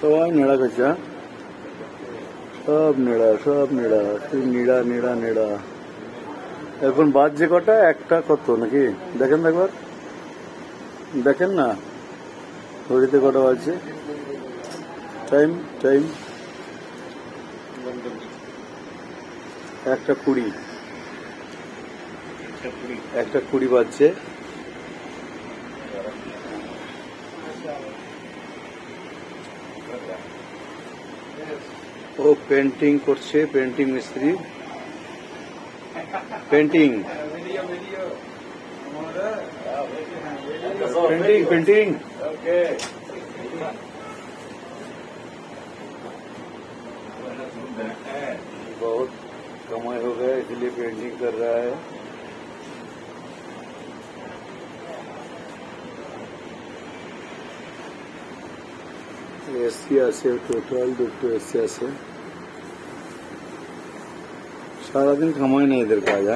সবাই নেড়া খাচ্ছে, হ্যাঁ? সব নেড়া, সব নেড়া, সেই নেড়া নেড়া নেড়া। এখন বাজছে কটা? একটা কত নাকি দেখেন তো একবার, দেখেন না ঘড়িতে কটা বাজছে। টাইম টাইম 1:20, 1:20 বাজছে। ও পেন্টিং করছে, পেন্টিং মিস্ত্রি পেন্টিং पेंटिंग पेंटिंग बहुत कमाई हो गया इसलिए पेंटिंग कर रहा है। এসি আছে টোটাল, দুটো এসি আছে। সারাদিন কামাই নেই এদের কাজ,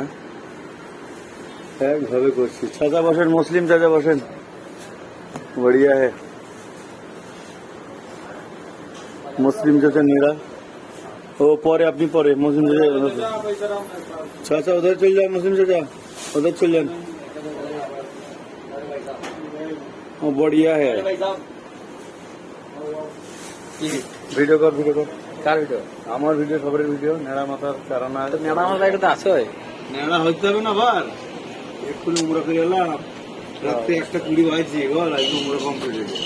হ্যাঁ একভাবে করছি। চাচা বসেন, মুসলিম চাচা বসেন, बढ़िया है। मुस्लिम चाचा नेड़ा ओ परे, अपनी परे मुस्लिम चाचा। चाचा उधर चल जाए, मुस्लिम चाचा उधर चल जाए। ओ बढ़िया है। ভিডিও কর, ভিডিও কর। কার ভিডিও? আমার ভিডিও, খবরের ভিডিও। নেড়া মাথার চারানা, নেড়া মাথা এটা তো আছে। নেড়া হইতে হবে না আবার, এক্ষুনি উমরা করে এলাম। রাত্রে 1:20 বাজছে, বল আজকে উমরা কমপ্লিট হয়েছে।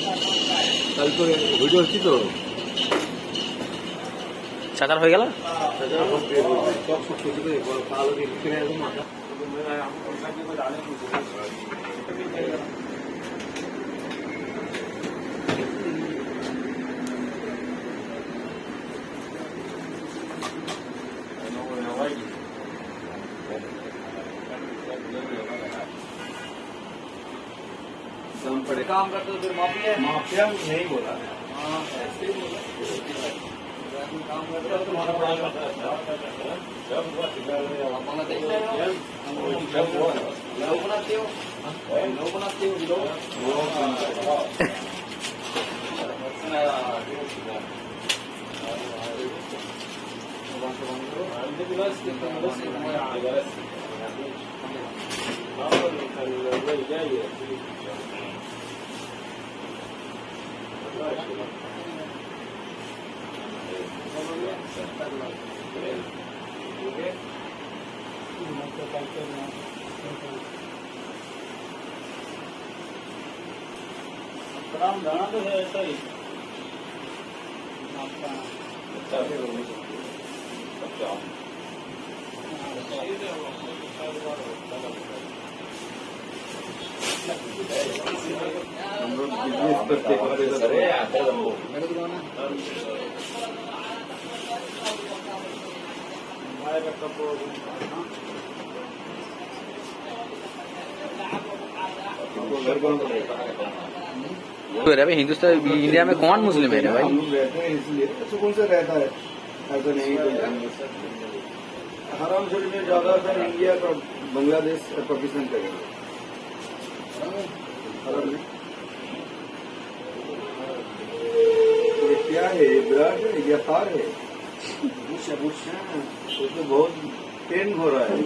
কাল তো ভিডিও হচ্ছি তো। চাচার হয়ে গেল। काम करते तो फिर माफिया, माफिया नहीं बोला, ऐसे ही बोला। काम करते हो तुम्हारा बड़ा करता है, जब हुआ लोग बनाते हो, लोग बनाते हो, काम जाना तो है ऐसा ही। हम लोग बिजनेस करते हिंदुस्तान इंडिया में कौन मुस्लिम है भाई? हम लोग रहते हैं इसलिए सुकून से रहता है, ऐसा नहीं कोई हराम शरीफ में ज्यादातर इंडिया का, बांग्लादेश और पाकिस्तान का ये क्या है? ये ब्लड है या तार है? उसमें बहुत पेन हो रहा है।